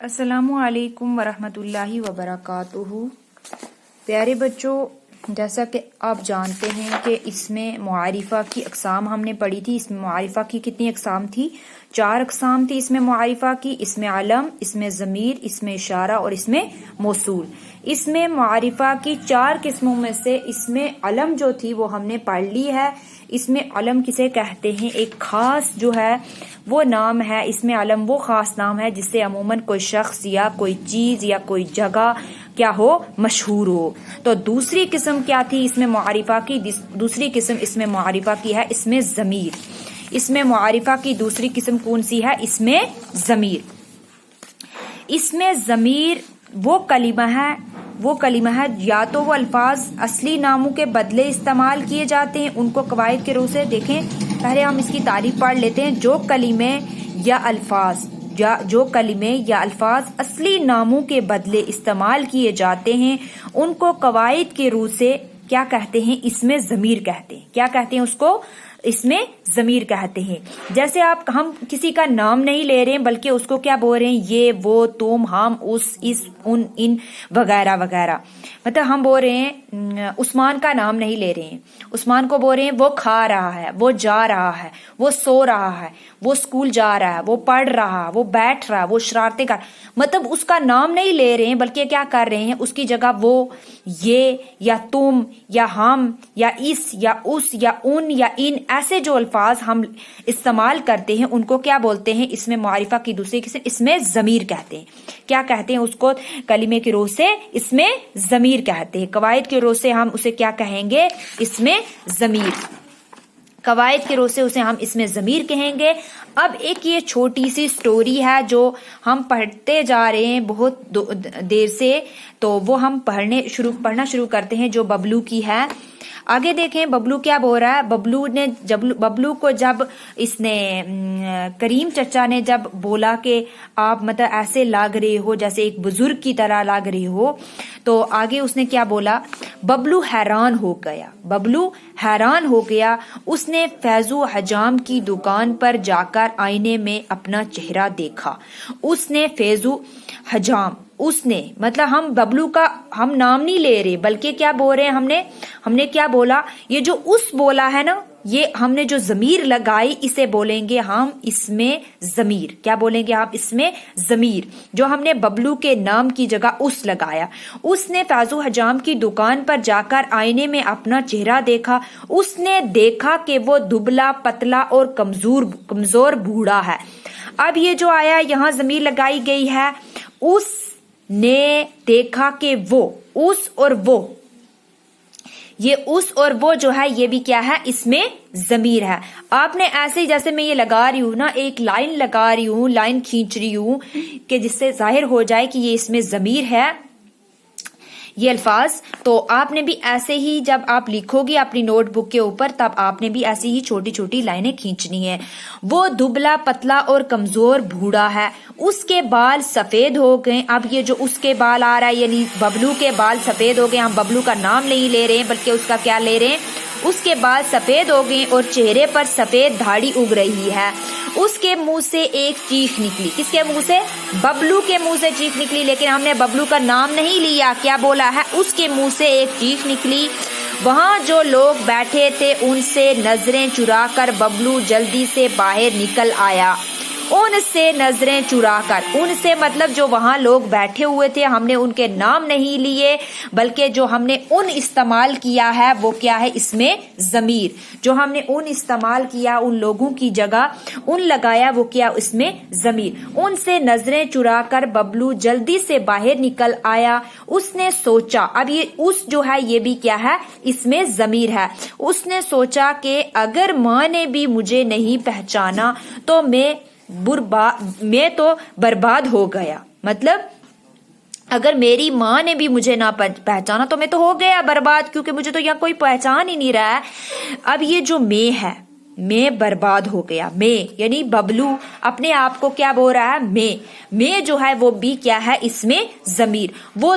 السلام علیکم ورحمۃ اللہ وبرکاتہ۔ پیارے بچوں، جیسا کہ آپ جانتے ہیں کہ اس میں معارفہ کی اقسام ہم نے پڑھی تھی۔ اس میں معارفہ کی کتنی اقسام تھی؟ 4 اقسام تھی اس میں معارفہ کی۔ اس میں علم، اس میں ضمیر، اس میں اشارہ اور اس میں موصول۔ اس میں معارفہ کی 4 قسموں میں سے اس میں علم جو تھی وہ ہم نے پڑھ لی ہے۔ اس میں علم کسے کہتے ہیں؟ ایک خاص جو ہے وہ نام ہے۔ اس میں علم وہ خاص نام ہے جس سے عموماً کوئی شخص یا کوئی چیز یا کوئی جگہ کیا ہو، مشہور ہو۔ تو دوسری قسم کیا تھی اس میں معارفہ کی؟ دوسری قسم اس میں معارفہ کی ہے اس میں ضمیر۔ اس میں معارفہ کی دوسری قسم کون سی ہے؟ اس میں ضمیر۔ اس میں ضمیر وہ کلمہ ہے یا تو وہ الفاظ اصلی ناموں کے بدلے استعمال کیے جاتے ہیں، ان کو قواعد کے روح سے دیکھیں۔ پہلے ہم اس کی تعریف پڑھ لیتے ہیں۔ جو کلمے یا الفاظ اصلی ناموں کے بدلے استعمال کیے جاتے ہیں ان کو قواعد کے روح سے کیا کہتے ہیں؟ اس میں ضمیر کہتے ہیں۔ کیا کہتے ہیں اس کو؟ اس میں ضمیر کہتے ہیں۔ جیسے ہم کسی کا نام نہیں لے رہے ہیں بلکہ اس کو کیا بول رہے ہیں؟ یہ، وہ، تم، ہم، اس، ان، ان وغیرہ وغیرہ۔ مطلب ہم بول رہے ہیں عثمان کا نام نہیں لے رہے ہیں، عثمان کو بول رہے ہیں وہ کھا رہا ہے، وہ جا رہا ہے، وہ سو رہا ہے، وہ اسکول جا رہا ہے، وہ پڑھ رہا ہے، وہ بیٹھ رہا ہے، وہ شرارتیں کر، مطلب اس کا نام نہیں لے رہے ہیں بلکہ کیا کر رہے ہیں؟ اس کی جگہ وہ، یہ یا تم یا ہم یا اس یا اس یا ان یا ان ایسے جو الفاظ ہم استعمال کرتے ہیں ان کو کیا بولتے ہیں؟ اس میں معارفہ کی دوسری قسم اس میں ضمیر کہتے ہیں۔ کیا کہتے ہیں اس کو؟ کلمے کی روح سے اس میں ضمیر کہتے ہیں۔ قواعد کی روح سے ہم اسے کیا کہیں گے؟ اس میں ضمیر۔ قواعد کی روح سے اسے ہم اس میں ضمیر کہیں گے۔ اب ایک یہ چھوٹی سی سٹوری ہے جو ہم پڑھتے جا رہے ہیں بہت دیر سے، تو وہ ہم پڑھنا شروع کرتے ہیں جو ببلو کی ہے۔ آگے دیکھیں ببلو کیا بول رہا ہے۔ ببلو کو جب اس نے کریم چچا نے جب بولا کہ آپ مطلب ایسے لگ رہے ہو جیسے ایک بزرگ کی طرح لگ رہے ہو، تو آگے اس نے کیا بولا؟ ببلو حیران ہو گیا۔ اس نے فیض و حجام کی دکان پر جا کر آئینے میں اپنا چہرہ دیکھا۔ مطلب ہم ببلو کا ہم نام نہیں لے رہے بلکہ کیا بول رہے ہیں؟ ہم نے کیا بولا؟ یہ جو اس بولا ہے نا، یہ ہم نے جو ضمیر لگائی اسے بولیں گے ہم اس میں ضمیر۔ کیا بولیں گے ہم اس میں؟ ضمیر۔ جو ہم نے ببلو کے نام کی جگہ اس لگایا۔ اس نے فیض و حجام کی دکان پر جا کر آئینے میں اپنا چہرہ دیکھا۔ اس نے دیکھا کہ وہ دبلا پتلا اور کمزور بوڑھا ہے۔ اب یہ جو آیا یہاں ضمیر لگائی گئی ہے، اس نے دیکھا کہ وہ، اس اور وہ، یہ اس اور وہ جو ہے یہ بھی کیا ہے؟ اس میں ضمیر ہے۔ آپ نے ایسے ہی جیسے میں یہ لگا رہی ہوں نا، ایک لائن لگا رہی ہوں، لائن کھینچ رہی ہوں کہ جس سے ظاہر ہو جائے کہ یہ اس میں ضمیر ہے یہ الفاظ، تو آپ نے بھی ایسے ہی جب آپ لکھو گی اپنی نوٹ بک کے اوپر تب آپ نے بھی ایسی ہی چھوٹی چھوٹی لائنیں کھینچنی ہیں۔ وہ دبلا پتلا اور کمزور بوڑھا ہے، اس کے بال سفید ہو گئے۔ اب یہ جو اس کے بال آ رہا ہے یعنی ببلو کے بال سفید ہو گئے۔ ہم ببلو کا نام نہیں لے رہے ہیں بلکہ اس کا کیا لے رہے ہیں؟ اس کے بال سفید ہو گئے اور چہرے پر سفید دھاڑی اگ رہی ہے۔ اس کے منہ سے ایک چیخ نکلی۔ کس کے منہ سے؟ ببلو کے منہ سے چیخ نکلی، لیکن ہم نے ببلو کا نام نہیں لیا۔ کیا بولا ہے؟ اس کے منہ سے ایک چیخ نکلی۔ وہاں جو لوگ بیٹھے تھے ان سے نظریں چرا کر ببلو جلدی سے باہر نکل آیا۔ ان سے نظریں چرا کر، ان سے مطلب جو وہاں لوگ بیٹھے ہوئے تھے ہم نے ان کے نام نہیں لیے بلکہ جو ہم نے ان استعمال کیا ہے وہ کیا ہے؟ اس میں ضمیر۔ جو ہم نے ان استعمال کیا ان لوگوں کی جگہ ان لگایا وہ کیا؟ اس میں ضمیر۔ ان سے نظریں چرا کر ببلو جلدی سے باہر نکل آیا۔ اس نے سوچا، اب یہ اس جو ہے یہ بھی کیا ہے؟ اس میں ضمیر ہے۔ اس نے سوچا کہ اگر ماں نے بھی مجھے نہیں پہچانا تو میں تو برباد ہو گیا۔ مطلب اگر میری ماں نے بھی مجھے نہ پہچانا تو میں تو ہو گیا برباد، کیونکہ مجھے تو یہاں کوئی پہچان ہی نہیں رہا ہے۔ اب یہ جو میں ہے، میں برباد ہو گیا۔ میں یعنی ببلو اپنے آپ کو کیا بول رہا ہے؟ میں جو ہے وہ بھی کیا ہے؟ اس میں ضمیر۔ وہ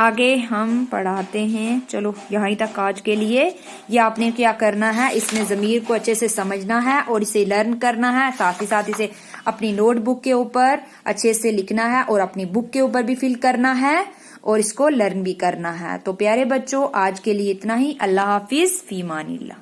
آگے ہم پڑھاتے ہیں. چلو یہاں تک آج کے لیے. یہ آپ نے کیا کرنا ہے، اس میں ضمیر کو اچھے سے سمجھنا ہے اور اسے لرن کرنا ہے، ساتھ ہی ساتھ اسے اپنی نوٹ بک کے اوپر اچھے سے لکھنا ہے اور اپنی بک کے اوپر بھی فل کرنا ہے اور اس کو لرن بھی کرنا ہے. تو پیارے بچوں آج کے لیے اتنا ہی. اللہ حافظ، فی امان اللہ.